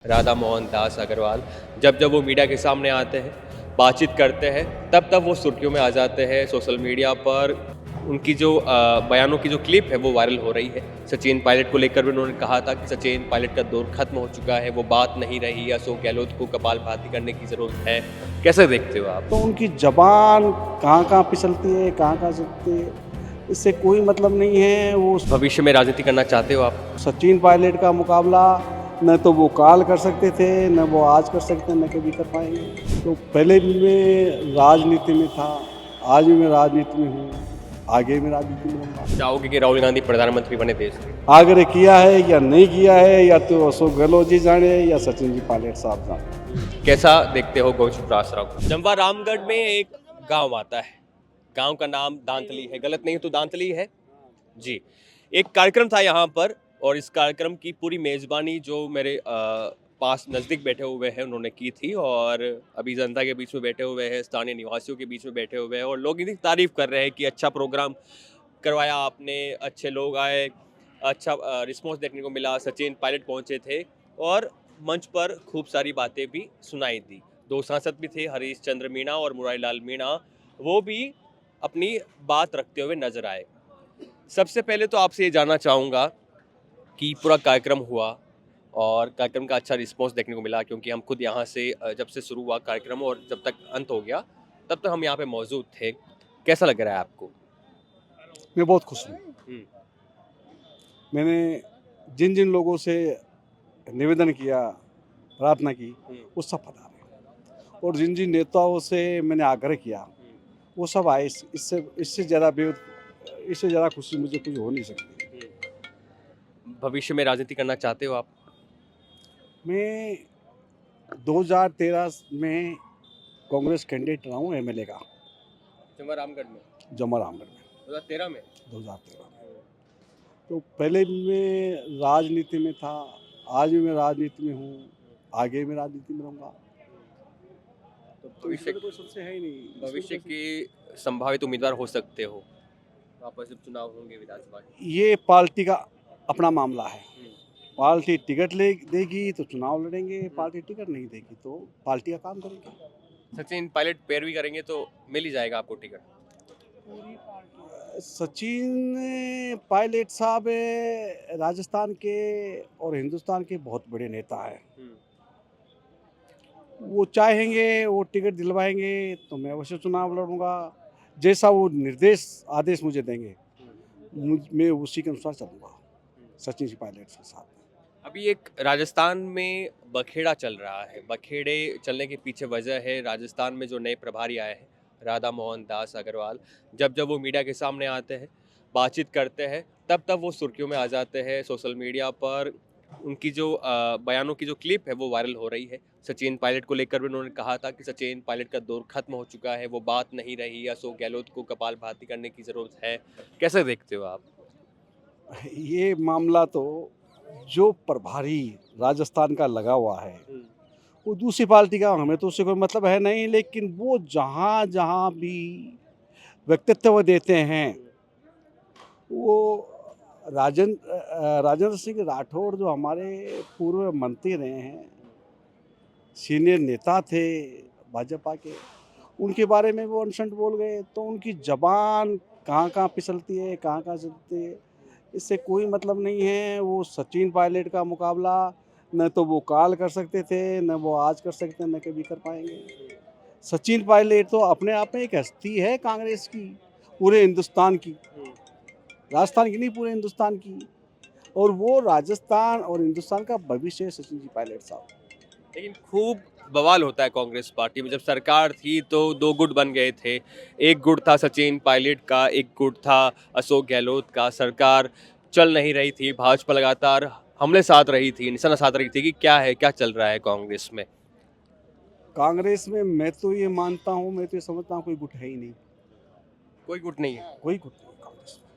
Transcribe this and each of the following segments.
राधा मोहन दास अग्रवाल जब जब वो मीडिया के सामने आते हैं, बातचीत करते हैं, तब तब वो सुर्खियों में आ जाते हैं। सोशल मीडिया पर उनकी जो बयानों की जो क्लिप है वो वायरल हो रही है। सचिन पायलट को लेकर भी उन्होंने कहा था कि सचिन पायलट का दौर खत्म हो चुका है, वो बात नहीं रही। अशोक गहलोत को कपालभाति करने की ज़रूरत है। कैसे देखते हो आप? तो उनकी ज़बान कहाँ-कहाँ फिसलती है, कहाँ-कहाँ चलती है, इससे कोई मतलब नहीं है। वो भविष्य में राजनीति करना चाहते हो आप? सचिन पायलट का मुकाबला न तो वो काल कर सकते थे, न वो आज कर सकते हैं, न कभी कर पाएंगे। तो पहले भी मैं राजनीति में था, आज भी मैं राजनीति में हूँ, आगे भी राजनीति में रहूँगा। चाहोगे कि राहुल गांधी प्रधानमंत्री बने देश के? आग्रह किया है या नहीं किया है, या तो अशोक गहलोत जी जाने या सचिन जी पायलट साहब जाने। कैसा देखते हो गौचर आश्रम? जम्वा रामगढ़ में एक गांव आता है। गांव का नाम दांतली है, गलत नहीं तो दांतली है जी। एक कार्यक्रम था यहाँ पर और इस कार्यक्रम की पूरी मेज़बानी जो मेरे पास नज़दीक बैठे हुए हैं उन्होंने की थी और अभी जनता के बीच में बैठे हुए हैं, स्थानीय निवासियों के बीच में बैठे हुए हैं और लोग इनकी तारीफ़ कर रहे हैं कि अच्छा प्रोग्राम करवाया आपने, अच्छे लोग आए, अच्छा रिस्पॉन्स देखने को मिला। सचिन पायलट पहुँचे थे और मंच पर खूब सारी बातें भी सुनाई दी। 2 सांसद भी थे, हरीश चंद्र मीणा और मुरारी लाल मीणा, वो भी अपनी बात रखते हुए नजर आए। सबसे पहले तो आपसे ये जानना चाहूँगा कि पूरा कार्यक्रम हुआ और कार्यक्रम का अच्छा रिस्पॉन्स देखने को मिला क्योंकि हम खुद यहाँ से जब से शुरू हुआ कार्यक्रम और जब तक अंत हो गया तब तक हम यहाँ पे मौजूद थे। कैसा लग रहा है आपको? मैं बहुत खुश हूँ। हम्म, मैंने जिन जिन लोगों से निवेदन किया, प्रार्थना की, वो सब पधारे, और जिन जिन नेताओं से मैंने आग्रह किया वो सब आए। इससे इससे ज़्यादा खुशी मुझे कुछ हो नहीं सकती। भविष्य में राजनीति करना चाहते हो आप? मैं 2013 में कांग्रेस कैंडिडेट रहा हूँ एमएलए का, जम्वा रामगढ़ में जम्मू रामगढ़ में 2013 में। 2013 में। तो पहले भी मैं राजनीति में था, आज भी मैं राजनीति में हूँ, आगे भी राजनीति में रहूँगा। तो तो इसमें तो कोई संशय है ही नहीं। भविष्य के संभावित उम्मीदवार हो सकते हो। वापस जब चुनाव होंगे विधानसभा के। ये पार्टी का अपना मामला है। पार्टी टिकट ले देगी तो चुनाव लड़ेंगे, पार्टी टिकट नहीं देगी तो पार्टी का काम करेंगे। सचिन पायलट पैरवी करेंगे तो मिल ही जाएगा आपको टिकट। सचिन पायलट साहब राजस्थान के और हिंदुस्तान के बहुत बड़े नेता हैं। वो चाहेंगे, वो टिकट दिलवाएंगे तो मैं अवश्य चुनाव लड़ूंगा। जैसा वो निर्देश आदेश मुझे देंगे मैं उसी के अनुसार चलूँगा सचिन जी पायलट के साथ। अभी एक राजस्थान में बखेड़ा चल रहा है। बखेड़े चलने के पीछे वजह है राजस्थान में जो नए प्रभारी आए हैं, राधा मोहन दास अग्रवाल, जब जब वो मीडिया के सामने आते हैं, बातचीत करते हैं, तब तब वो सुर्खियों में आ जाते हैं। सोशल मीडिया पर उनकी जो बयानों की जो क्लिप है वो वायरल हो रही है। सचिन पायलट को लेकर भी उन्होंने कहा था कि सचिन पायलट का दौर खत्म हो चुका है, वो बात नहीं रही। अशोक गहलोत को कपालभाति करने की ज़रूरत है। कैसे देखते हो आप? ये मामला तो जो प्रभारी राजस्थान का लगा हुआ है वो दूसरी पार्टी का, हमें तो उससे कोई मतलब है नहीं। लेकिन वो जहाँ जहाँ भी व्यक्तित्व देते हैं, वो राजेंद्र सिंह राठौड़ जो हमारे पूर्व मंत्री रहे हैं, सीनियर नेता थे भाजपा के, उनके बारे में वो अनशंट बोल गए। तो उनकी ज़बान कहाँ फिसलती है, कहाँ चलती है, इससे कोई मतलब नहीं है। वो सचिन पायलट का मुकाबला न तो वो काल कर सकते थे, न वो आज कर सकते हैं, न कभी कर पाएंगे। सचिन पायलट तो अपने आप में एक हस्ती है कांग्रेस की, पूरे हिंदुस्तान की, राजस्थान की नहीं, पूरे हिंदुस्तान की। और वो राजस्थान और हिंदुस्तान का भविष्य है सचिन जी पायलट साहब। लेकिन खूब बवाल होता है कांग्रेस पार्टी में। जब सरकार थी तो 2 गुट बन गए थे। एक गुट था सचिन पायलट का, एक गुट था अशोक गहलोत का। सरकार चल नहीं रही थी, भाजपा लगातार हमले साध रही थी, निशाना साध रही थी कि क्या है, क्या चल रहा है कांग्रेस में। कांग्रेस में मैं तो ये मानता हूँ, मैं तो ये समझता हूँ कोई गुट है ही नहीं। कोई गुट नहीं है। कोई गुट नहीं कांग्रेस में।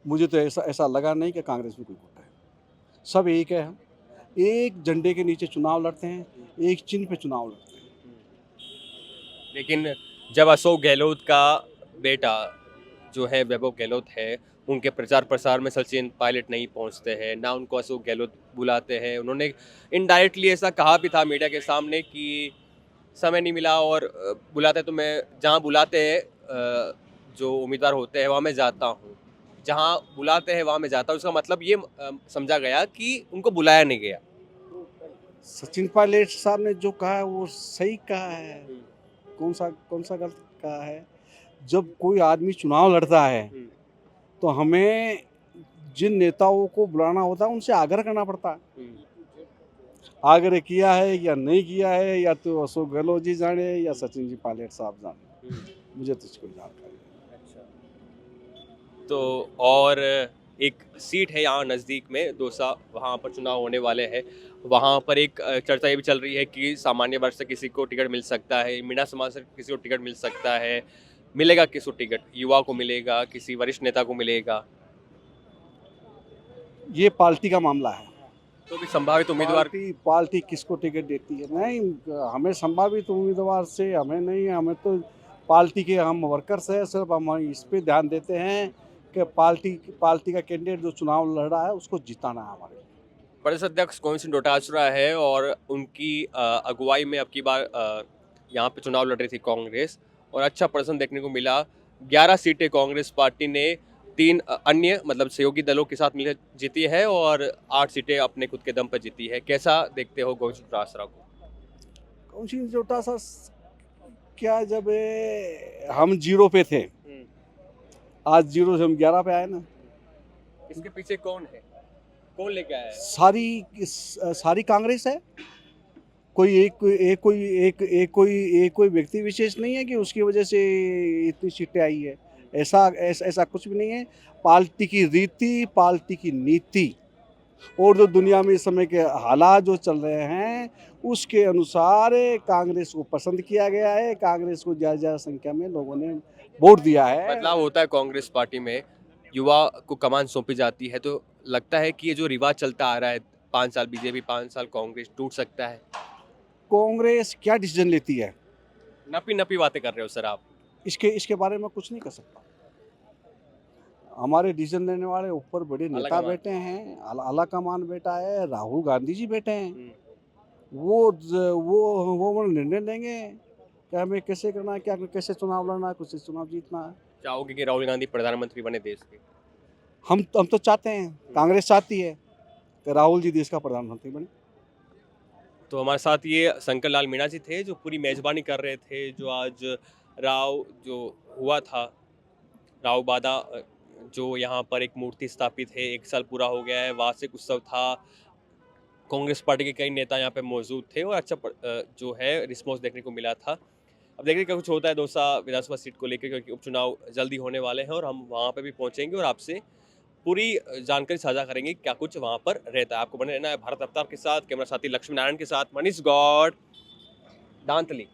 मुझे तो ऐसा लगा नहीं कि कांग्रेस में कोई गुट है। सब एक है। हम एक झंडे के नीचे चुनाव लड़ते हैं, एक चिन्ह पे चुनाव लड़ते हैं। लेकिन जब अशोक गहलोत का बेटा जो है वैभव गहलोत है, उनके प्रचार प्रसार में सचिन पायलट नहीं पहुंचते हैं, ना उनको अशोक गहलोत बुलाते हैं। उन्होंने इनडायरेक्टली ऐसा कहा भी था मीडिया के सामने कि समय नहीं मिला और बुलाते तो मैं जहाँ बुलाते हैं जो उम्मीदवार होते हैं वहाँ मैं जाता हूँ, जहाँ बुलाते हैं वहाँ मैं जाता हूँ। उसका मतलब ये समझा गया कि उनको बुलाया नहीं गया। सचिन पायलट साहब ने जो कहा है वो सही कहा है। कौन सा गलत कहा है? जब कोई आदमी चुनाव लड़ता है तो हमें जिन नेताओं को बुलाना होता है उनसे आग्रह करना पड़ता है। आग्रह किया है या नहीं किया है, या तो अशोक गहलोत जी जाने या सचिन जी पायलट साहब जाने, मुझे तो इसकी कोई जानकारी नहीं। तो और एक सीट है यहाँ नज़दीक में दौसा, वहाँ पर चुनाव होने वाले हैं। वहाँ पर एक चर्चा ये भी चल रही है कि सामान्य वर्ग से किसी को टिकट मिल सकता है, मीणा समाज से किसी को टिकट मिल सकता है। मिलेगा किसको टिकट? युवा को मिलेगा, किसी वरिष्ठ नेता को मिलेगा? ये पार्टी का मामला है। तो भी संभावित उम्मीदवार पार्टी किसको टिकट देती है? नहीं, हमें संभावित उम्मीदवार से हमें नहीं, हमें तो पार्टी के हम वर्कर्स हैं, सिर्फ हम इस पे ध्यान देते हैं कि पार्टी का कैंडिडेट जो चुनाव लड़ रहा है उसको जिताना है हमारे। प्रदेश अध्यक्ष गोविंद सिंह डोटासरा है और उनकी अगुवाई में अब की बार यहाँ पे चुनाव लड़ रही थी कांग्रेस और अच्छा प्रदर्शन देखने को मिला। 11 सीटें कांग्रेस पार्टी ने 3 अन्य मतलब सहयोगी दलों के साथ मिलकर जीती है और 8 सीटें अपने खुद के दम पर जीती है। कैसा देखते हो गोविंद सिंह डोटासरा को? गोविंद सिंह डोटासरा क्या, जब हम 0 पे थे, आज 0 से हम 11 पे आए ना। इसके पीछे कौन है? कौन लेके आया है? सारी कांग्रेस है। कोई कोई व्यक्ति विशेष नहीं है कि उसकी वजह से इतनी सीटें आई है। ऐसा कुछ भी नहीं है। पार्टी की रीति, पार्टी की नीति और जो दुनिया में इस समय के हालात जो चल रहे हैं उसके अनुसार कांग्रेस को पसंद किया गया है। कांग्रेस को ज़्यादा संख्या में लोगों ने वोट दिया है। बदलाव होता है कांग्रेस पार्टी में, युवा को कमान सौंपी जाती है, तो लगता है कि ये जो रिवाज चलता आ रहा है 5 साल बीजेपी 5 साल कांग्रेस टूट सकता है। कांग्रेस क्या डिसीजन लेती है नपी नपी बातें कर रहे हो सर आप। इसके बारे में कुछ नहीं कर सकता। हमारे डिसीजन लेने वाले ऊपर बड़े नेता बैठे हैं, आला कमान बैठा है, राहुल गांधी जी बैठे हैं। वो निर्णय लेंगे कि हमें कैसे करना है, क्या कैसे चुनाव लड़ना है, कैसे चुनाव जीतना है। चाहोगे कि राहुल गांधी प्रधानमंत्री बने देश के? हम तो चाहते हैं, कांग्रेस चाहती है कि राहुल जी देश का प्रधानमंत्री बने। तो हमारे साथ ये शंकर लाल मीणा जी थे जो पूरी मेजबानी कर रहे थे, जो आज राव जो हुआ था, राव बादा जो यहाँ पर एक मूर्ति स्थापित है, 1 साल पूरा हो गया है, वार्षिक उत्सव था। कांग्रेस पार्टी के कई नेता यहाँ पे मौजूद थे और अच्छा जो है रिस्पॉन्स देखने को मिला था। अब देखिए क्या कुछ होता है दौसा विधानसभा सीट को लेकर, क्योंकि उपचुनाव जल्दी होने वाले हैं और हम वहाँ पे भी पहुँचेंगे और आपसे पूरी जानकारी साझा करेंगे क्या कुछ वहाँ पर रहता है। आपको बने रहना है भारत अवतार के साथ, कैमरा साथी लक्ष्मी नारायण के साथ, मनीष गौड़, दांतली।